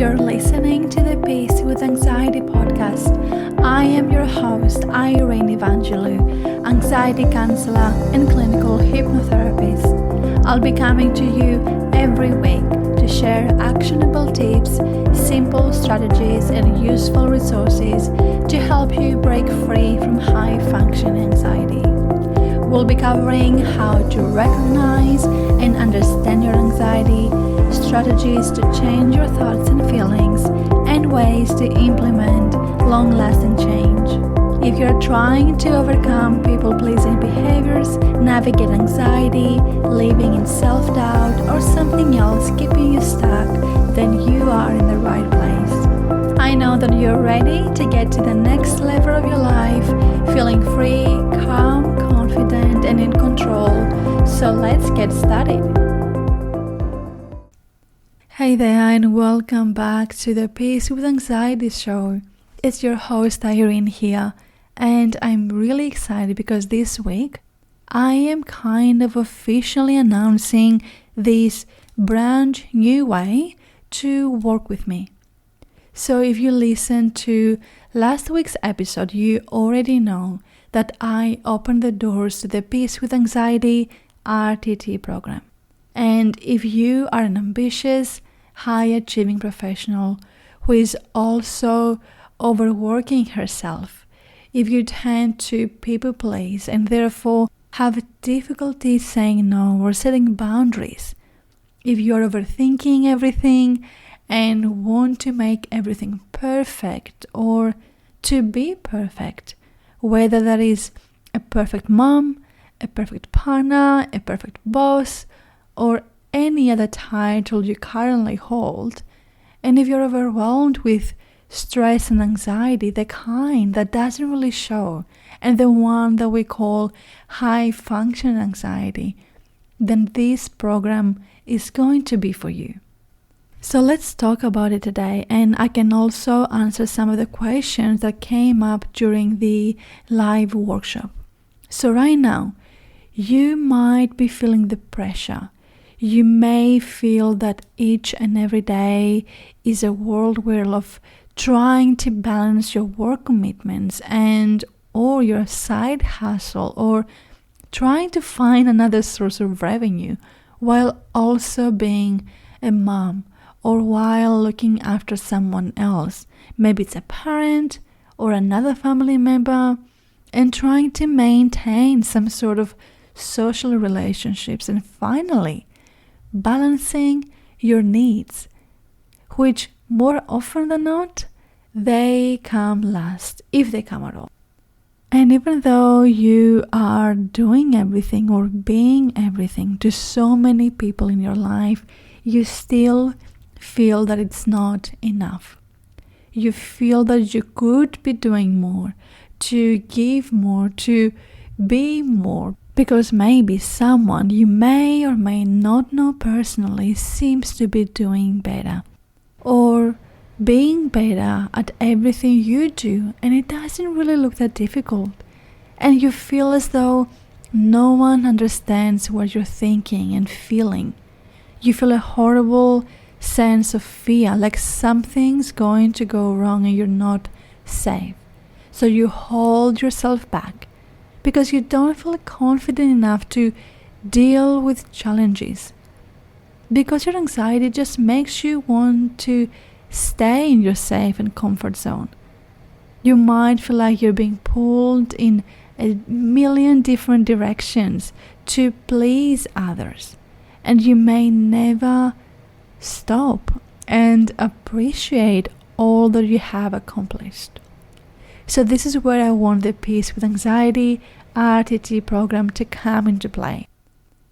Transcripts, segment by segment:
You're listening to the Peace with Anxiety podcast. I am your host, Irene Evangelou, anxiety counselor and clinical hypnotherapist. I'll be coming to you every week to share actionable tips, simple strategies, and useful resources to help you break free from high-functioning anxiety. We'll be covering how to recognize and understand your anxiety, strategies to change your thoughts and feelings, and ways to implement long-lasting change. If you're trying to overcome people-pleasing behaviors, navigate anxiety, living in self-doubt, or something else keeping you stuck, then you are in the right place. I know that you're ready to get to the next level of your life, feeling free, calm, confident, and in control. So let's get started. Hey there, and welcome back to the Peace with Anxiety show. It's your host Irene here, and I'm really excited because this week I am kind of officially announcing this brand new way to work with me. So if you listened to last week's episode, you already know that I opened the doors to the Peace with Anxiety RTT program. And if you are an ambitious, high-achieving professional who is also overworking herself, if you tend to people please and therefore have difficulty saying no or setting boundaries, if you're overthinking everything and want to make everything perfect or to be perfect, whether that is a perfect mom, a perfect partner, a perfect boss, or any other title you currently hold, and if you're overwhelmed with stress and anxiety, the kind that doesn't really show, and the one that we call high-function anxiety, then this program is going to be for you. So let's talk about it today, and I can also answer some of the questions that came up during the live workshop. So right now, you might be feeling the pressure. You may feel that each and every day is a whirlwind of trying to balance your work commitments or your side hustle, or trying to find another source of revenue while also being a mom, or while looking after someone else. Maybe it's a parent or another family member, and trying to maintain some sort of social relationships. And finally, balancing your needs, which more often than not, they come last, if they come at all. And even though you are doing everything or being everything to so many people in your life, you still feel that it's not enough. You feel that you could be doing more, to give more, to be more, because maybe someone you may or may not know personally seems to be doing better, or being better at everything you do, and it doesn't really look that difficult, and you feel as though no one understands what you're thinking and feeling. You feel a horrible sense of fear, like something's going to go wrong and you're not safe. So you hold yourself back because you don't feel confident enough to deal with challenges, because your anxiety just makes you want to stay in your safe and comfort zone. You might feel like you're being pulled in a million different directions to please others, and you may never stop and appreciate all that you have accomplished. So this is where I want the Peace with Anxiety RTT program to come into play.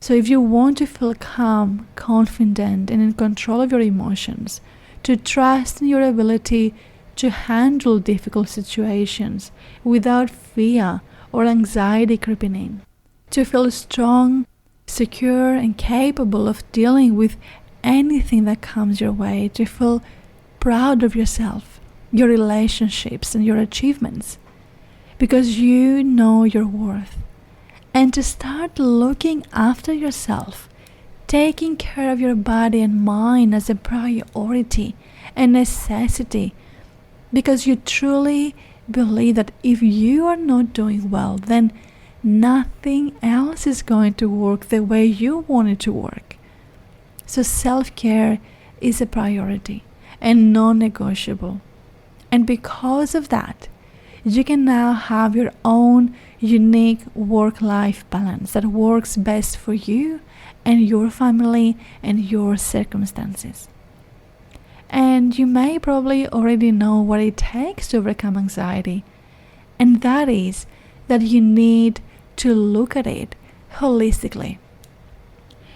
So if you want to feel calm, confident, and in control of your emotions, to trust in your ability to handle difficult situations without fear or anxiety creeping in, to feel strong, secure, and capable of dealing with anything that comes your way, to feel proud of yourself, your relationships, and your achievements, because you know your worth, and to start looking after yourself, taking care of your body and mind as a priority, a necessity, because you truly believe that if you are not doing well, then nothing else is going to work the way you want it to work. So self-care is a priority and non-negotiable. And because of that, you can now have your own unique work-life balance that works best for you and your family and your circumstances. And you may probably already know what it takes to overcome anxiety. And that is that you need to look at it holistically.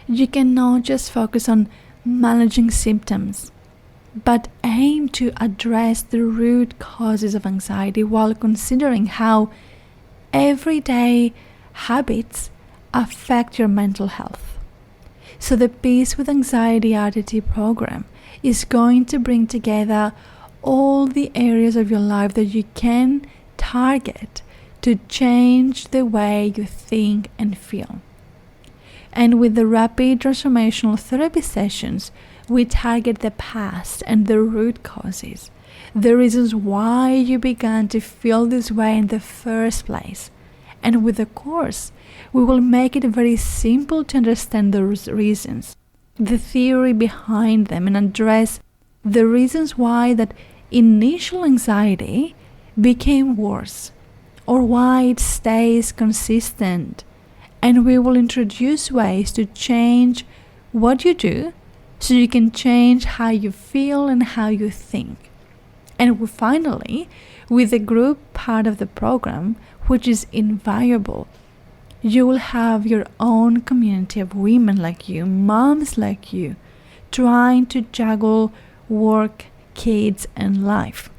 You cannot just focus on managing symptoms, but aim to address the root causes of anxiety while considering how everyday habits affect your mental health. So the Peace with Anxiety RTT program is going to bring together all the areas of your life that you can target to change the way you think and feel. And with the rapid transformational therapy sessions, we target the past and the root causes, the reasons why you began to feel this way in the first place. And with the course, we will make it very simple to understand those reasons, the theory behind them, and address the reasons why that initial anxiety became worse, or why it stays consistent. And we will introduce ways to change what you do so you can change how you feel and how you think. And finally, with the group part of the program, which is invaluable, you will have your own community of women like you, moms like you, trying to juggle work, kids, and life.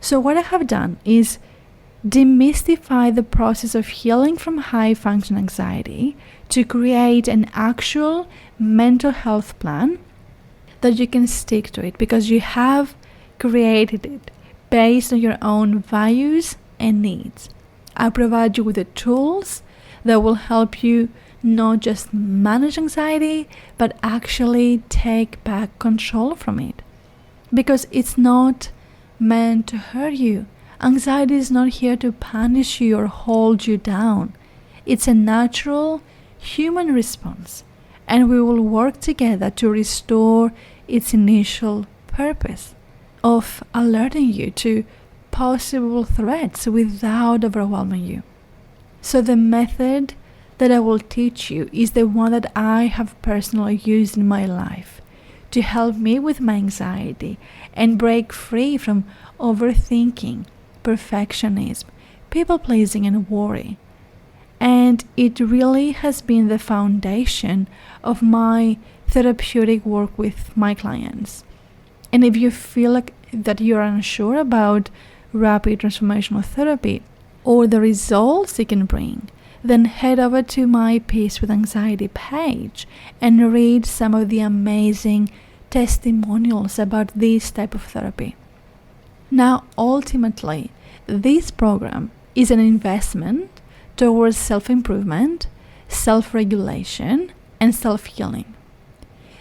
So what I have done is demystify the process of healing from high function anxiety to create an actual mental health plan that you can stick to it, because you have created it based on your own values and needs. I provide you with the tools that will help you not just manage anxiety, but actually take back control from it, because it's not meant to hurt you. Anxiety is not here to punish you or hold you down. It's a natural human response, and we will work together to restore its initial purpose of alerting you to possible threats without overwhelming you. So the method that I will teach you is the one that I have personally used in my life to help me with my anxiety and break free from overthinking, perfectionism, people-pleasing, and worry. And it really has been the foundation of my therapeutic work with my clients. And if you feel like that you're unsure about rapid transformational therapy or the results it can bring, then head over to my Peace with Anxiety page and read some of the amazing testimonials about this type of therapy. Now, ultimately, this program is an investment towards self-improvement, self-regulation, and self-healing.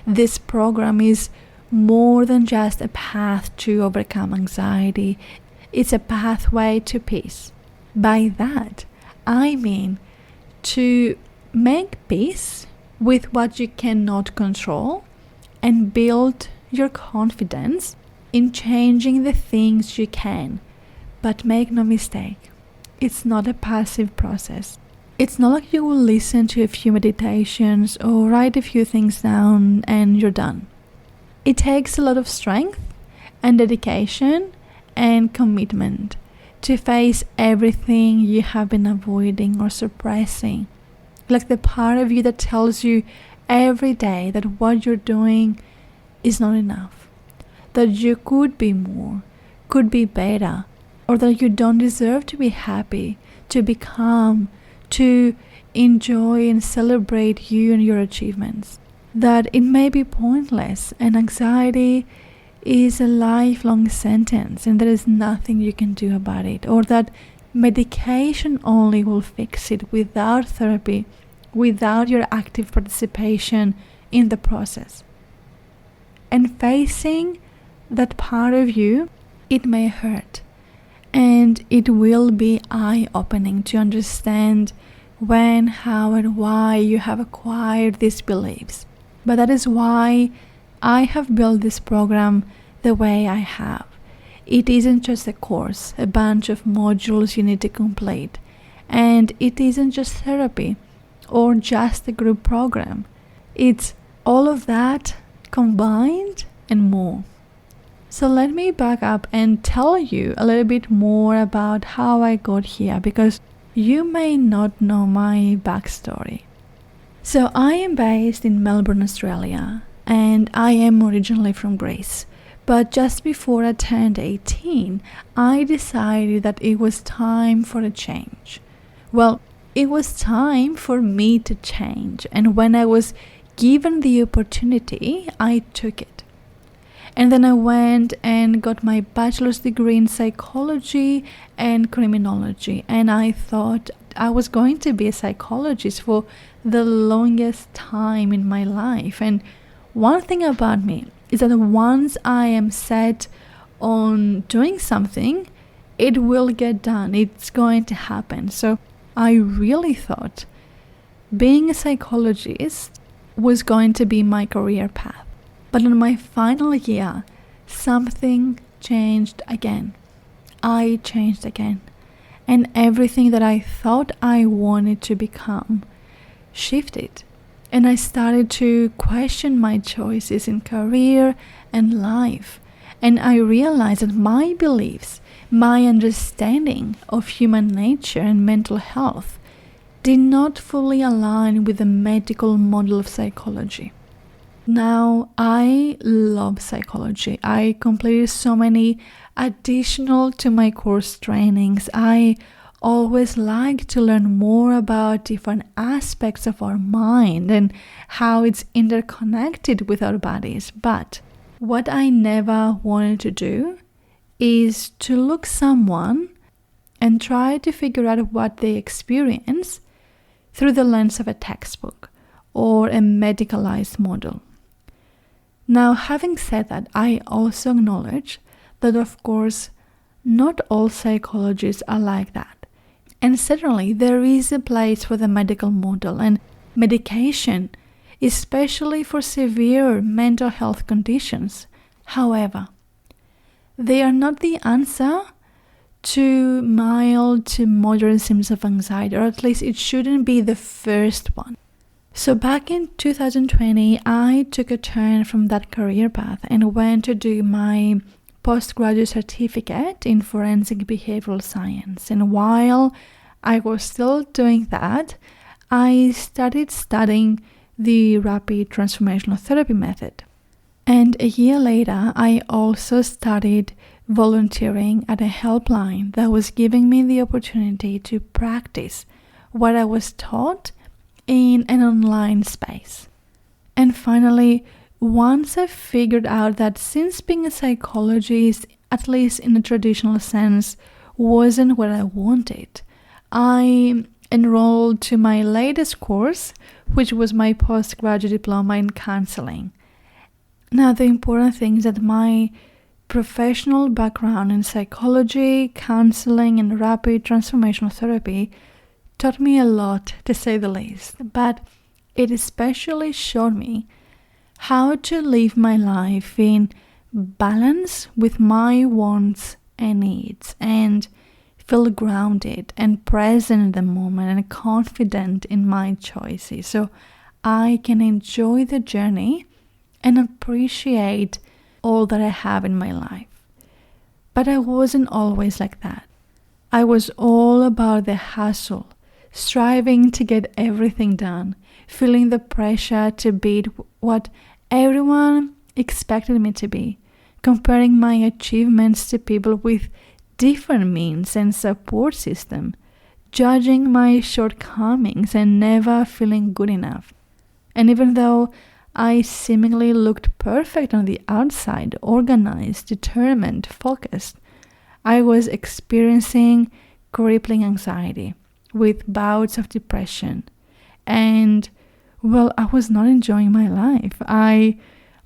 This program is more than just a path to overcome anxiety. It's a pathway to peace. By that, I mean to make peace with what you cannot control and build your confidence in changing the things you can. But make no mistake, it's not a passive process. It's not like you will listen to a few meditations or write a few things down and you're done. It takes a lot of strength and dedication and commitment to face everything you have been avoiding or suppressing. Like the part of you that tells you every day that what you're doing is not enough, that you could be more, could be better, or that you don't deserve to be happy, to be calm, to enjoy and celebrate you and your achievements. That it may be pointless and anxiety is a lifelong sentence and there is nothing you can do about it, or that medication only will fix it without therapy without your active participation in the process. And facing that part of you, it may hurt. And it will be eye-opening to understand when, how, and why you have acquired these beliefs. But that is why I have built this program the way I have. It isn't just a course, a bunch of modules you need to complete. And it isn't just therapy or just a group program. It's all of that combined and more. So let me back up and tell you a little bit more about how I got here, because you may not know my backstory. So I am based in Melbourne, Australia, and I am originally from Greece. But just before I turned 18, I decided that it was time for a change. Well, it was time for me to change, and when I was given the opportunity, I took it. And then I went and got my bachelor's degree in psychology and criminology. And I thought I was going to be a psychologist for the longest time in my life. And one thing about me is that once I am set on doing something, it will get done. It's going to happen. So I really thought being a psychologist was going to be my career path. But in my final year, something changed again. I changed again. And everything that I thought I wanted to become shifted. And I started to question my choices in career and life. And I realized that my beliefs, my understanding of human nature and mental health did not fully align with the medical model of psychology. Now, I love psychology. I completed so many additional to my course trainings. I always like to learn more about different aspects of our mind and how it's interconnected with our bodies. But what I never wanted to do is to look someone and try to figure out what they experience through the lens of a textbook or a medicalized model. Now, having said that, I also acknowledge that, of course, not all psychologists are like that. And certainly, there is a place for the medical model and medication, especially for severe mental health conditions. However, they are not the answer to mild to moderate symptoms of anxiety, or at least it shouldn't be the first one. So back in 2020, I took a turn from that career path and went to do my postgraduate certificate in forensic behavioral science. And while I was still doing that, I started studying the rapid transformational therapy method. And a year later, I also started volunteering at a helpline that was giving me the opportunity to practice what I was taught in an online space. And finally, once I figured out that since being a psychologist, at least in a traditional sense, wasn't what I wanted, I enrolled to my latest course, which was my postgraduate diploma in counseling. Now, the important thing is that my professional background in psychology, counseling, and rapid transformational therapy taught me a lot, to say the least, but it especially showed me how to live my life in balance with my wants and needs and feel grounded and present in the moment and confident in my choices, so I can enjoy the journey and appreciate all that I have in my life. But I wasn't always like that. I was all about the hustle, striving to get everything done, feeling the pressure to beat what everyone expected me to be, comparing my achievements to people with different means and support system, judging my shortcomings and never feeling good enough. And even though I seemingly looked perfect on the outside, organized, determined, focused, I was experiencing crippling anxiety with bouts of depression And well, I was not enjoying my life. I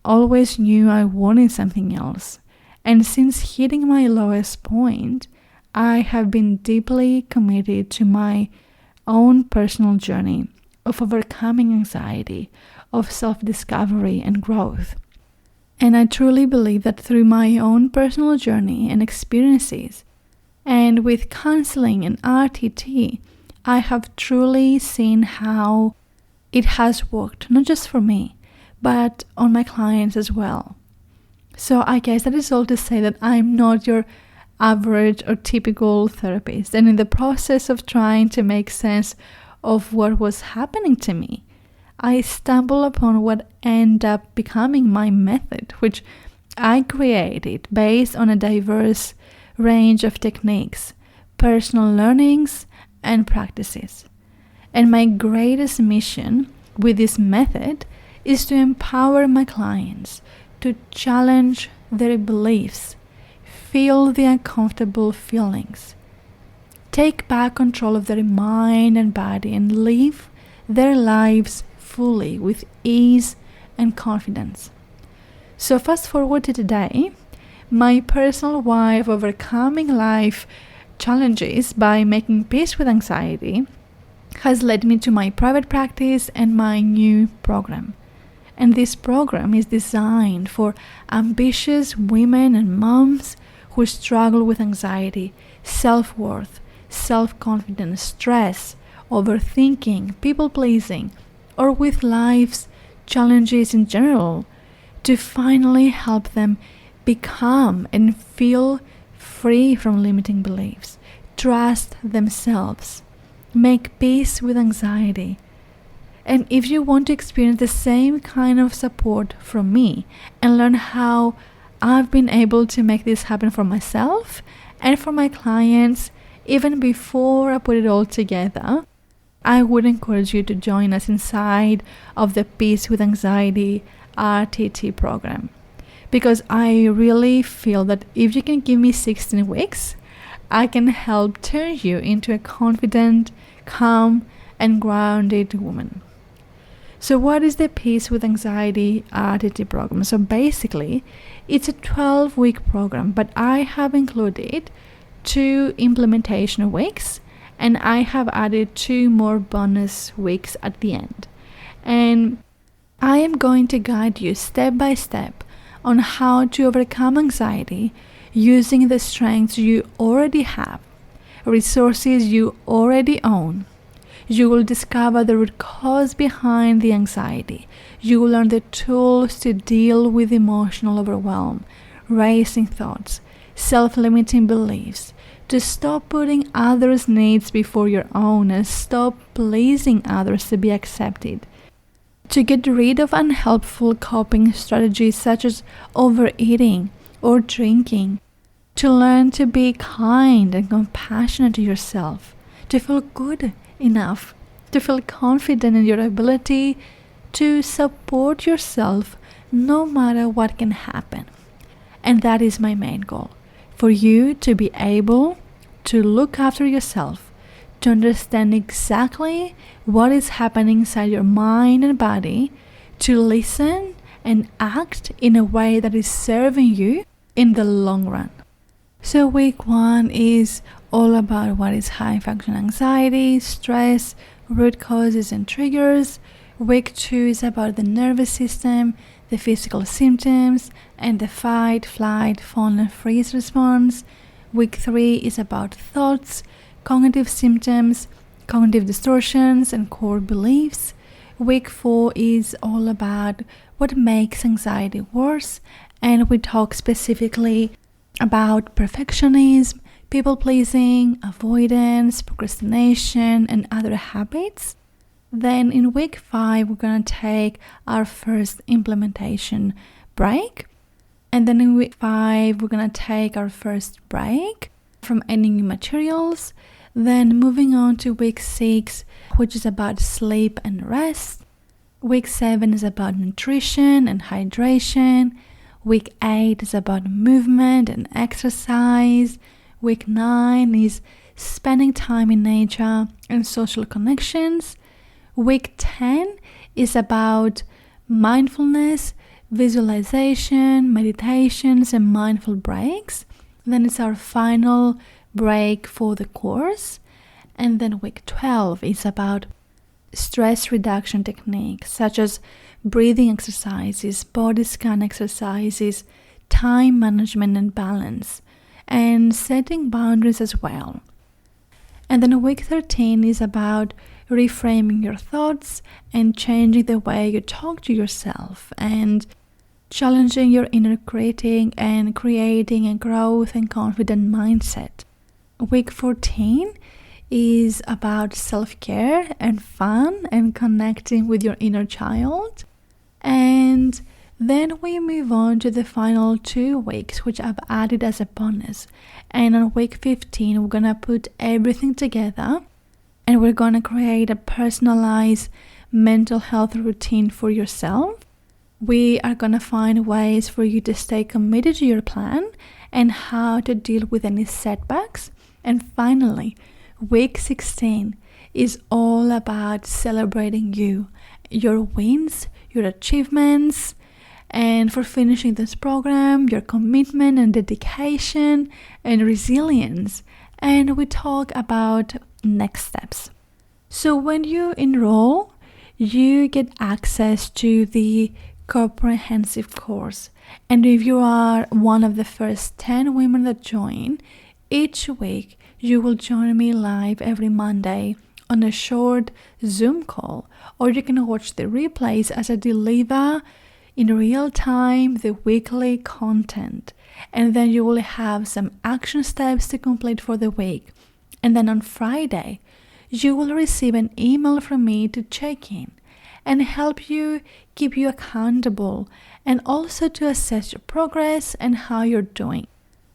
always knew I wanted something else. And since hitting my lowest point, I have been deeply committed to my own personal journey of overcoming anxiety, of self-discovery and growth. And I truly believe that through my own personal journey and experiences, and with counseling and RTT, I have truly seen how it has worked, not just for me, but on my clients as well. So I guess that is all to say that I'm not your average or typical therapist. And in the process of trying to make sense of what was happening to me, I stumbled upon what ended up becoming my method, which I created based on a diverse range of techniques, personal learnings, and practices. And my greatest mission with this method is to empower my clients to challenge their beliefs, feel the uncomfortable feelings, take back control of their mind and body, and live their lives fully with ease and confidence. So fast forward to today, my personal way of overcoming life challenges by making peace with anxiety has led me to my private practice and my new program. And this program is designed for ambitious women and moms who struggle with anxiety, self-worth, self-confidence, stress, overthinking, people-pleasing, or with life's challenges in general, to finally help them become and feel free from limiting beliefs, trust themselves, make peace with anxiety. And if you want to experience the same kind of support from me and learn how I've been able to make this happen for myself and for my clients, even before I put it all together, I would encourage you to join us inside of the Peace with Anxiety RTT program. Because I really feel that if you can give me 16 weeks, I can help turn you into a confident, calm, and grounded woman. So what is the Peace with Anxiety RTT program? So basically, it's a 12-week program, but I have included 2 implementation weeks, and I have added 2 more bonus weeks at the end. And I am going to guide you step by step on how to overcome anxiety using the strengths you already have, resources you already own. You will discover the root cause behind the anxiety. You will learn the tools to deal with emotional overwhelm, racing thoughts, self-limiting beliefs, to stop putting others' needs before your own and stop pleasing others to be accepted, to get rid of unhelpful coping strategies such as overeating or drinking, to learn to be kind and compassionate to yourself, to feel good enough, to feel confident in your ability to support yourself no matter what can happen. And that is my main goal, for you to be able to look after yourself, to understand exactly what is happening inside your mind and body, to listen and act in a way that is serving you in the long run. So week 1 is all about what is high function anxiety, stress, root causes and triggers. Week 2 is about the nervous system, the physical symptoms, and the fight, flight, fawn, and freeze response. Week 3 is about thoughts, cognitive symptoms, cognitive distortions, and core beliefs. Week 4 is all about what makes anxiety worse, and we talk specifically about perfectionism, people-pleasing, avoidance, procrastination, and other habits. Then in week 5, we're going to take our first implementation break. And then in week 5, we're going to take our first break from any new materials. Then moving on to week 6, which is about sleep and rest. Week 7 is about nutrition and hydration. Week 8 is about movement and exercise. Week 9 is spending time in nature and social connections. Week 10 is about mindfulness, visualization, meditations, and mindful breaks. Then it's our final break for the course. And then week 12 is about stress reduction techniques such as breathing exercises, body scan exercises, time management and balance, and setting boundaries as well. And then week 13 is about reframing your thoughts and changing the way you talk to yourself and challenging your inner critic and creating a growth and confident mindset. Week 14 is about self-care and fun and connecting with your inner child. And then we move on to the final 2 weeks, which I've added as a bonus. And on week 15, we're going to put everything together and we're going to create a personalized mental health routine for yourself. We are going to find ways for you to stay committed to your plan and how to deal with any setbacks. And finally, week 16 is all about celebrating you, your wins, your achievements, and for finishing this program, your commitment and dedication and resilience. And we talk about next steps. So when you enroll, you get access to the comprehensive course. And if you are one of the first 10 women that join, each week you will join me live every Monday on a short Zoom call, or you can watch the replays as I deliver in real time the weekly content. And then you will have some action steps to complete for the week. And then on Friday, you will receive an email from me to check in and help you, keep you accountable, and also to assess your progress and how you're doing.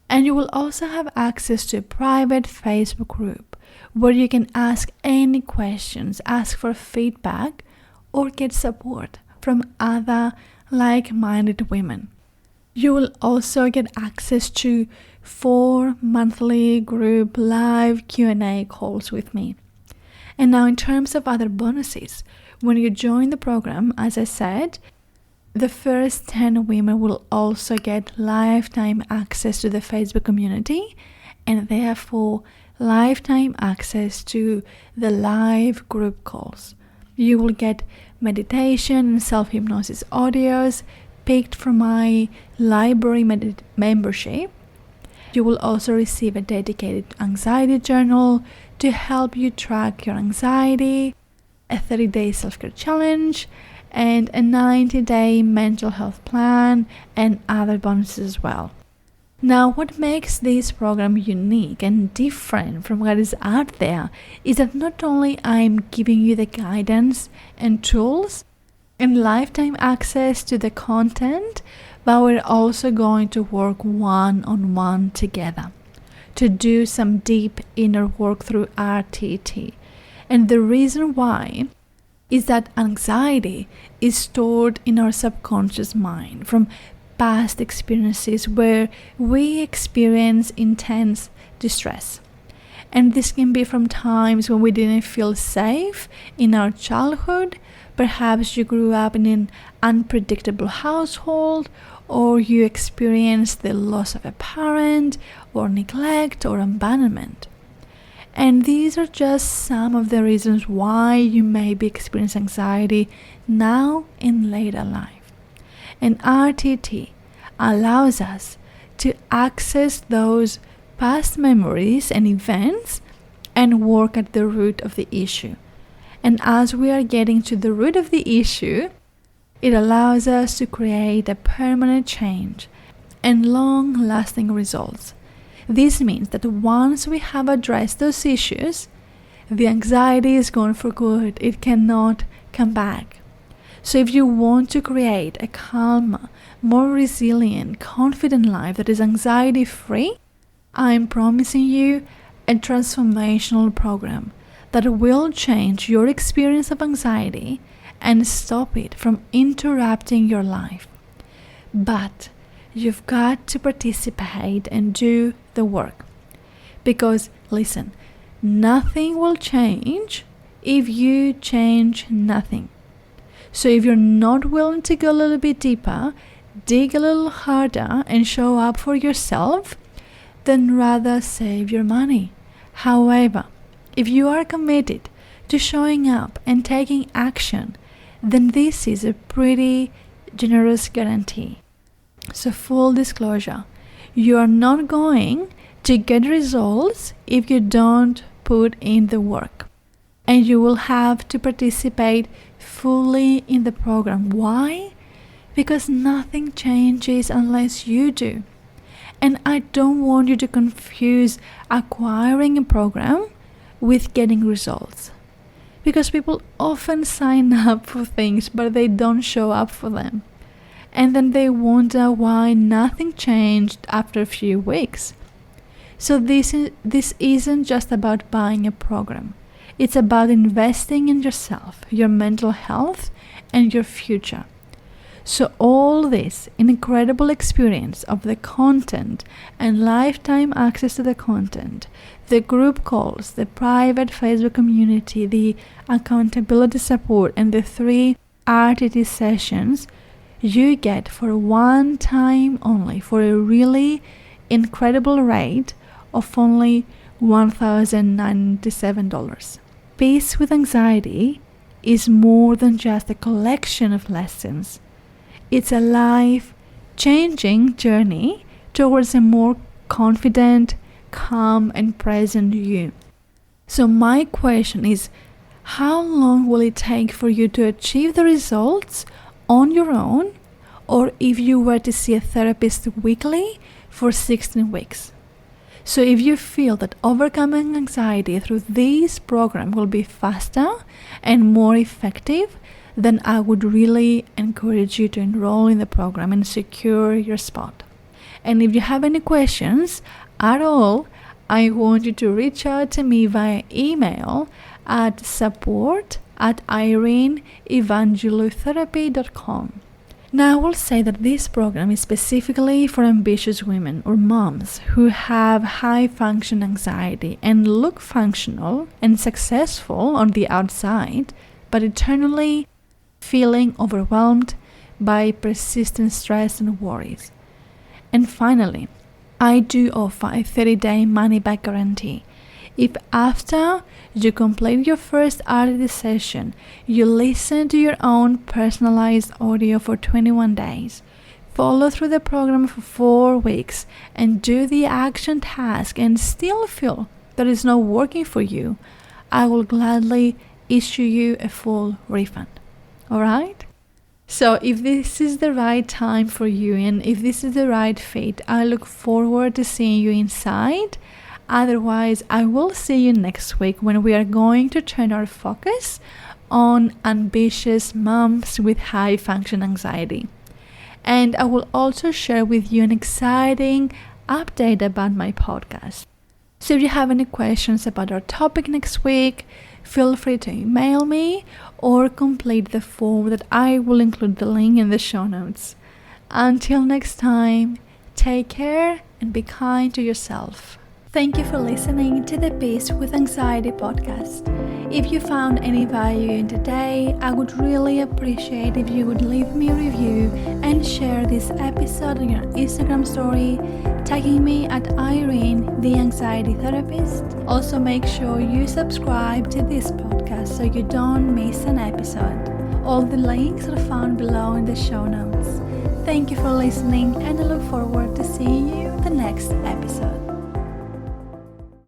And you will also have access to a private Facebook group where you can ask any questions, ask for feedback, or get support from other like-minded women. You will also get access to 4 monthly group live Q&A calls with me. And now in terms of other bonuses, when you join the program, as I said, the first 10 women will also get lifetime access to the Facebook community and therefore lifetime access to the live group calls. You will get meditation and self-hypnosis audios picked from my library membership. You will also receive a dedicated anxiety journal to help you track your anxiety, a 30-day self-care challenge, and a 90-day mental health plan and other bonuses as well. Now, what makes this program unique and different from what is out there is that not only I'm giving you the guidance and tools and lifetime access to the content, but we're also going to work one-on-one together to do some deep inner work through RTT. And the reason why is that anxiety is stored in our subconscious mind from past experiences where we experience intense distress. And this can be from times when we didn't feel safe in our childhood. Perhaps you grew up in an unpredictable household, or you experienced the loss of a parent, or neglect, or abandonment. And these are just some of the reasons why you may be experiencing anxiety now in later life. And RTT allows us to access those past memories and events and work at the root of the issue. And as we are getting to the root of the issue, it allows us to create a permanent change and long-lasting results. This means that once we have addressed those issues, the anxiety is gone for good. It cannot come back. So if you want to create a calmer, more resilient, confident life that is anxiety-free, I'm promising you a transformational program that will change your experience of anxiety and stop it from interrupting your life. But you've got to participate and do the work. Because, listen, nothing will change if you change nothing. So if you're not willing to go a little bit deeper, dig a little harder and show up for yourself, then rather save your money. However, if you are committed to showing up and taking action, then this is a pretty generous guarantee. So full disclosure, you are not going to get results if you don't put in the work. And you will have to participate fully in the program. Why? Because nothing changes unless you do. And I don't want you to confuse acquiring a program with getting results. Because people often sign up for things, but they don't show up for them. And then they wonder why nothing changed after a few weeks. So this isn't just about buying a program. It's about investing in yourself, your mental health, and your future. So all this incredible experience of the content and lifetime access to the content, the group calls, the private Facebook community, the accountability support, and the 3 RTT sessions you get for one time only for a really incredible rate of only $1,097. Peace with Anxiety is more than just a collection of lessons. It's a life-changing journey towards a more confident, calm, and present you. So my question is, how long will it take for you to achieve the results on your own, or if you were to see a therapist weekly for 16 weeks? So if you feel that overcoming anxiety through this program will be faster and more effective, then I would really encourage you to enroll in the program and secure your spot. And if you have any questions at all, I want you to reach out to me via email at support@ireneevangelotherapy.com. Now I will say that this program is specifically for ambitious women or moms who have high function anxiety and look functional and successful on the outside, but eternally feeling overwhelmed by persistent stress and worries. And finally, I do offer a 30-day money-back guarantee. If after you complete your first RTT session, you listen to your own personalized audio for 21 days, follow through the program for 4 weeks, and do the action task and still feel that it's not working for you, I will gladly issue you a full refund. Alright? So if this is the right time for you and if this is the right fit, I look forward to seeing you inside. Otherwise, I will see you next week when we are going to turn our focus on ambitious moms with high function anxiety. And I will also share with you an exciting update about my podcast. So if you have any questions about our topic next week, feel free to email me or complete the form that I will include the link in the show notes. Until next time, take care and be kind to yourself. Thank you for listening to the Peace with Anxiety podcast. If you found any value in today, I would really appreciate if you would leave me a review and share this episode on your Instagram story, tagging me at Irene, the Anxiety Therapist. Also make sure you subscribe to this podcast so you don't miss an episode. All the links are found below in the show notes. Thank you for listening, and I look forward to seeing you in the next episode.